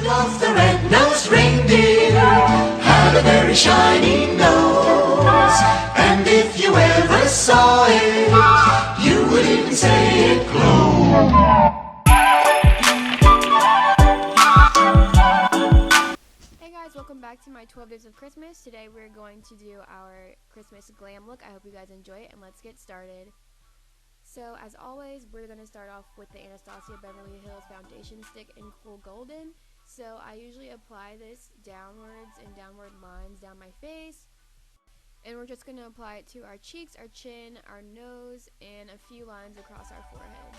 Rudolph the red-nosed reindeer had a very shiny nose, and if you ever saw it, you would even say it glowed. Hey guys, welcome back to my 12 Days of Christmas. Today we're going to do our Christmas glam look. I hope you guys enjoy it, and let's get started. So as always, we're going to start off with the Anastasia Beverly Hills Foundation Stick in Cool Golden. So I usually apply this downwards in downward lines down my face. And we're just going to apply it to our cheeks, our chin, our nose, and a few lines across our forehead.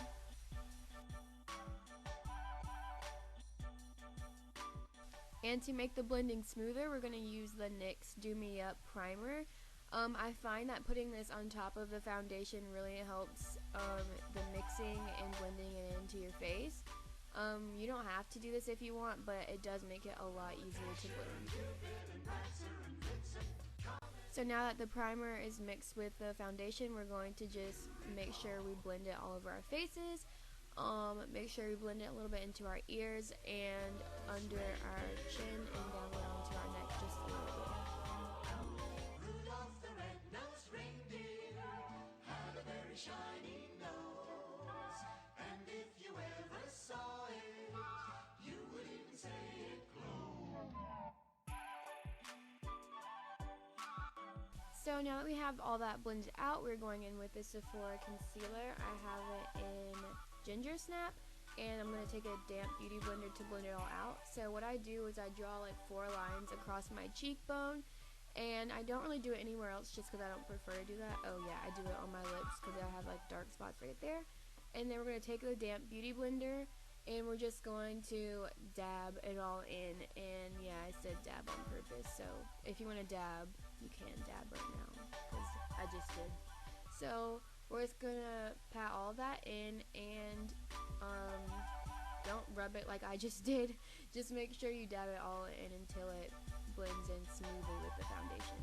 And to make the blending smoother, we're going to use the NYX Do Me Up Primer. I find that putting this on top of the foundation really helps the mixing and blending it into your face. You don't have to do this if you want, but it does make it a lot easier to blend. So now that the primer is mixed with the foundation, we're going to just make sure we blend it all over our faces. Make sure we blend it a little bit into our ears and under our chin and down onto our neck just a little bit. Rudolph the red-nosed reindeer had a very shiny nose, and if you ever saw it, you would even say it glowed. So now that we have all that blended out, we're going in with the Sephora concealer. I have it in Ginger Snap, and I'm going to take a damp beauty blender to blend it all out. So what I do is I draw like 4 lines across my cheekbone, and I don't really do it anywhere else just because I don't prefer to do that. Oh yeah, I do it on my lips because I have like dark spots right there. And then we're going to take the damp beauty blender, and we're just going to dab it all in. And yeah, I said dab on purpose, so if you want to dab, you can dab right now because I just did. So we're just gonna pat all that in, and don't rub it like I just did. Just make sure you dab it all in until it blends in smoothly with the foundation.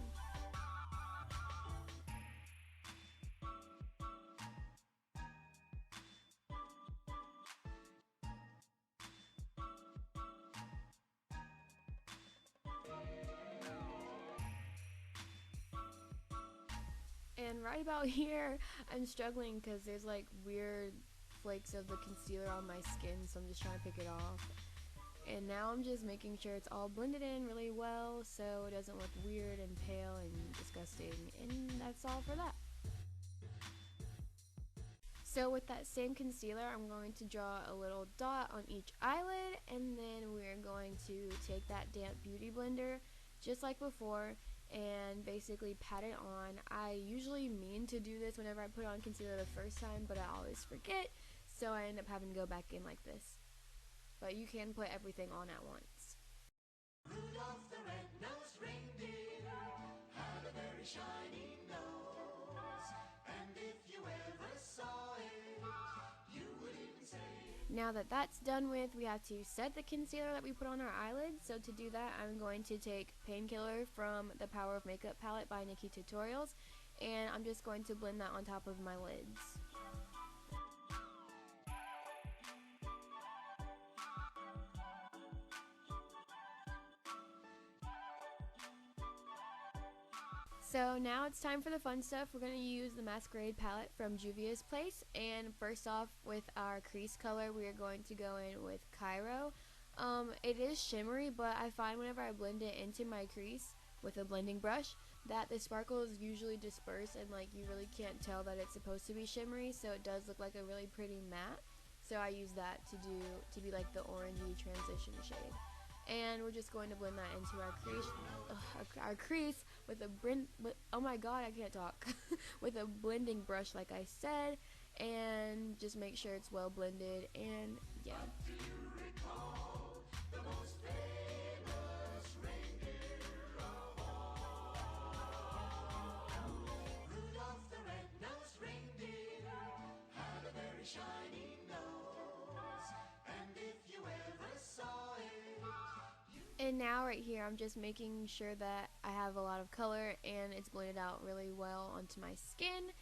And right about here, I'm struggling because there's like weird flakes of the concealer on my skin, so I'm just trying to pick it off. And now I'm just making sure it's all blended in really well so it doesn't look weird and pale and disgusting. And that's all for that. So with that same concealer, I'm going to draw a little dot on each eyelid, and then we're going to take that damp beauty blender, just like before, and basically pat it on. I usually mean to do this whenever I put on concealer the first time, but I always forget, so I end up having to go back in like this. But you can put everything on at once. Rudolph the red-nosed reindeer had a very shiny nose, and if you ever saw it, you would even say it. Now that that's done with, we have to set the concealer that we put on our eyelids. So to do that, I'm going to take Painkiller from the Power of Makeup palette by Nikki Tutorials, and I'm just going to blend that on top of my lids. So now it's time for the fun stuff. We're going to use the Masquerade palette from Juvia's Place, and first off with our crease color, we are going to go in with Cairo. It is shimmery, but I find whenever I blend it into my crease with a blending brush that the sparkles usually disperse and like you really can't tell that it's supposed to be shimmery, so it does look like a really pretty matte. So I use that to be like the orangey transition shade. And we're just going to blend that into our crease with a oh my god, I can't talk. With a blending brush like I said, and just make sure it's well blended. And yeah. Do you recall the most famous reindeer of all? Rudolph the red-nosed reindeer had a very shiny nose, and if you ever saw it. And now right here, I'm just making sure that I have a lot of color and it's blended out really well onto my skin.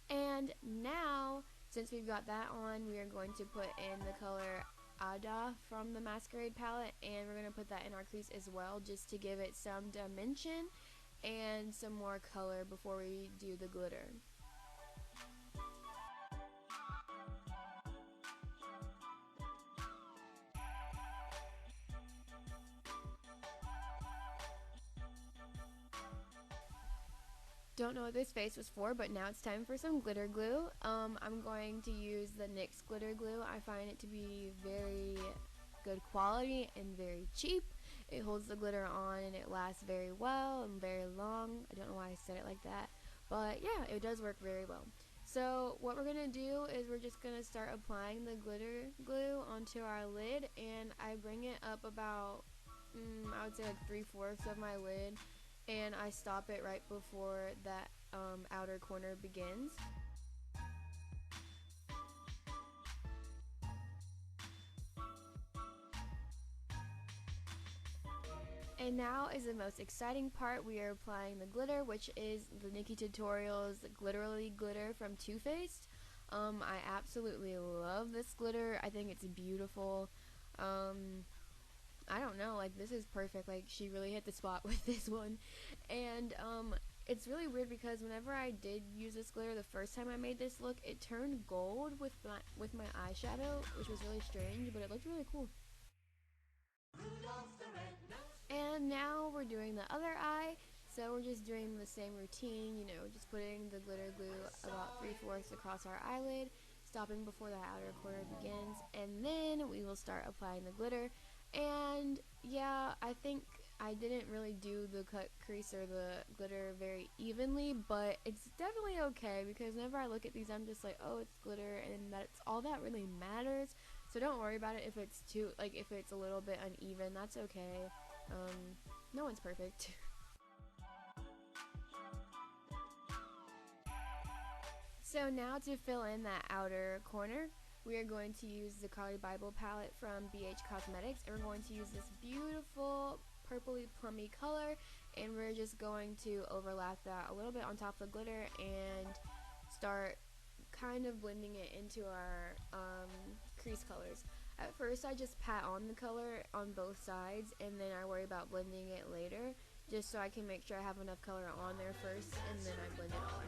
And now, since we've got that on, we are going to put in the color Ada from the Masquerade palette, and we're going to put that in our crease as well, just to give it some dimension and some more color before we do the glitter. Don't know what this face was for, but now it's time for some glitter glue. I'm going to use the NYX glitter glue. I find it to be very good quality and very cheap. It holds the glitter on and it lasts very well and very long. I don't know why I said it like that, but yeah, it does work very well. So what we're gonna do is we're just gonna start applying the glitter glue onto our lid, and I bring it up about I would say like 3/4 of my lid, and I stop it right before that outer corner begins. And now is the most exciting part. We are applying the glitter, which is the Nikki Tutorials Glitterly Glitter from Too Faced. I absolutely love this glitter. I think it's beautiful. I don't know, like, this is perfect. Like, she really hit the spot with this one. And it's really weird because whenever I did use this glitter the first time I made this look, it turned gold with my eyeshadow, which was really strange, but it looked really cool. And now we're doing the other eye, so we're just doing the same routine, you know, just putting the glitter glue about 3/4 across our eyelid, stopping before the outer corner begins, and then we will start applying the glitter. And yeah, I think I didn't really do the cut crease or the glitter very evenly, but it's definitely okay, because whenever I look at these, I'm just like, oh, it's glitter, and that's all that really matters. So don't worry about it if it's too, like, if it's a little bit uneven, that's okay. No one's perfect. So now to fill in that outer corner, we are going to use the Carly Bible palette from BH Cosmetics, and we're going to use this beautiful purpley plummy color, and we're just going to overlap that a little bit on top of the glitter and start kind of blending it into our crease colors. At first I just pat on the color on both sides, and then I worry about blending it later, just so I can make sure I have enough color on there first, and then I blend it all out.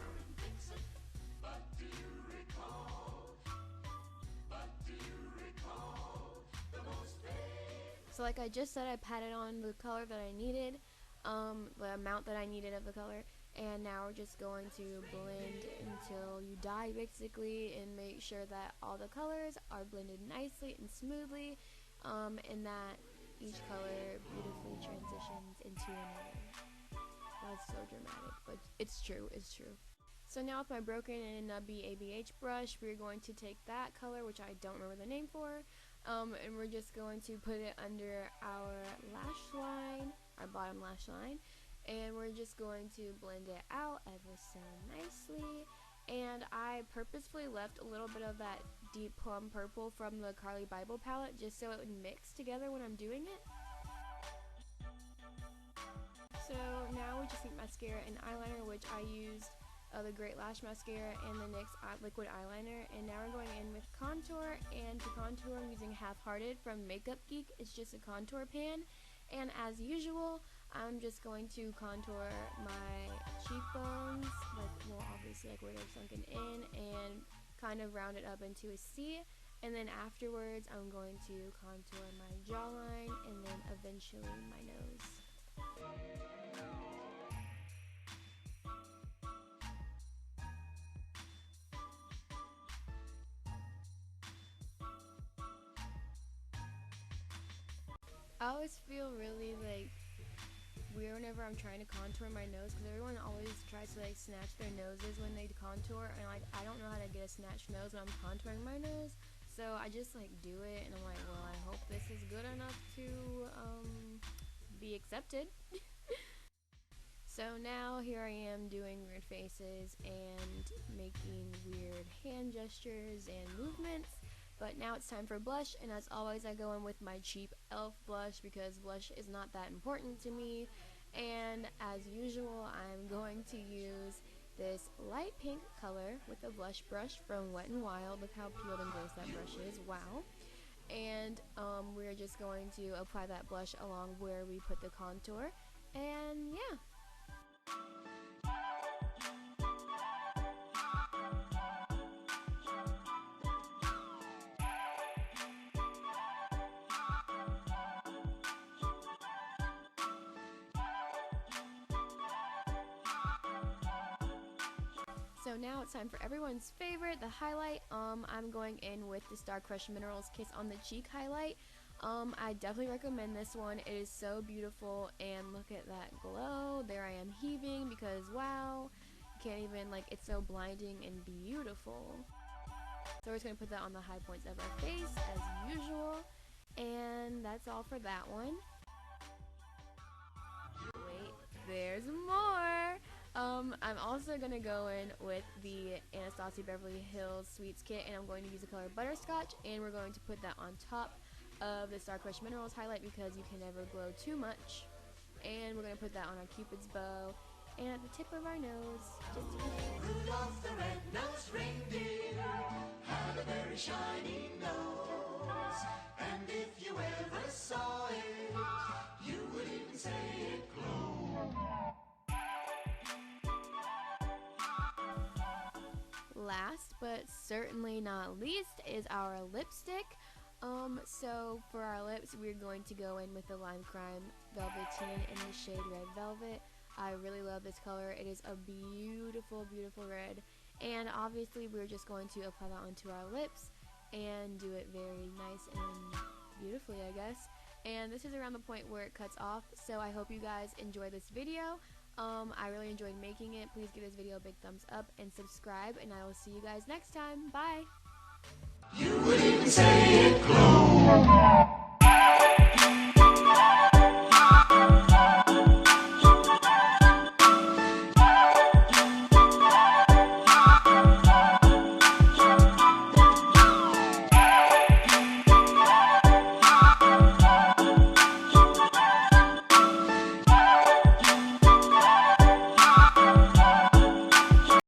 So like I just said, I patted on the color that I needed, the amount that I needed of the color, and now we're just going to blend until you die, basically, and make sure that all the colors are blended nicely and smoothly, and that each color beautifully transitions into another. That's so dramatic, but it's true, it's true. So now with my broken and nubby ABH brush, we're going to take that color, which I don't remember the name for, and we're just going to put it under our lash line, our bottom lash line, and we're just going to blend it out ever so nicely. And I purposefully left a little bit of that deep plum purple from the Carly Bible palette just so it would mix together when I'm doing it. So now we just need mascara and eyeliner, which I used the Great Lash Mascara and the NYX liquid eyeliner, and now we're going in with contour. And to contour, I'm using Half Hearted from Makeup Geek. It's just a contour pan, and as usual, I'm just going to contour my cheekbones, like, well, obviously like where they're sunken in, and kind of round it up into a C. And then afterwards, I'm going to contour my jawline and then eventually my nose. I always feel really like weird whenever I'm trying to contour my nose, because everyone always tries to like snatch their noses when they contour, and like I don't know how to get a snatched nose when I'm contouring my nose, so I just like do it, and I'm like, well, I hope this is good enough to be accepted. So now here I am doing weird faces and making weird hand gestures and movements. But now it's time for blush, and as always I go in with my cheap e.l.f. blush because blush is not that important to me. And as usual, I'm going to use this light pink color with a blush brush from Wet n Wild. Look how peeled and gross that brush is, wow. and we're just going to apply that blush along where we put the contour, and yeah. So now it's time for everyone's favorite, the highlight. I'm going in with the Star Crush Minerals Kiss on the Cheek highlight. I definitely recommend this one. It is so beautiful, and look at that glow. There I am heaving because wow, you can't even, like, it's so blinding and beautiful. So we're just going to put that on the high points of our face as usual, and that's all for that one. Wait, there's more! I'm also going to go in with the Anastasia Beverly Hills Sweets kit, and I'm going to use the color Butterscotch, and we're going to put that on top of the Star Crush Minerals highlight because you can never glow too much. And we're going to put that on our Cupid's bow and at the tip of our nose. Rudolph the red-nosed reindeer had a very shiny nose, and if you ever saw it, you would even say it glowed. Last but certainly not least is our lipstick. So for our lips, we're going to go in with the Lime Crime Velveteen in the shade Red Velvet. I really love this color. It is a beautiful, beautiful red. And obviously we're just going to apply that onto our lips and do it very nice and beautifully, I guess. And this is around the point where it cuts off, so I hope you guys enjoy this video. I really enjoyed making it. Please give this video a big thumbs up and subscribe, and I will see you guys next time. Bye! You would even say it glowed.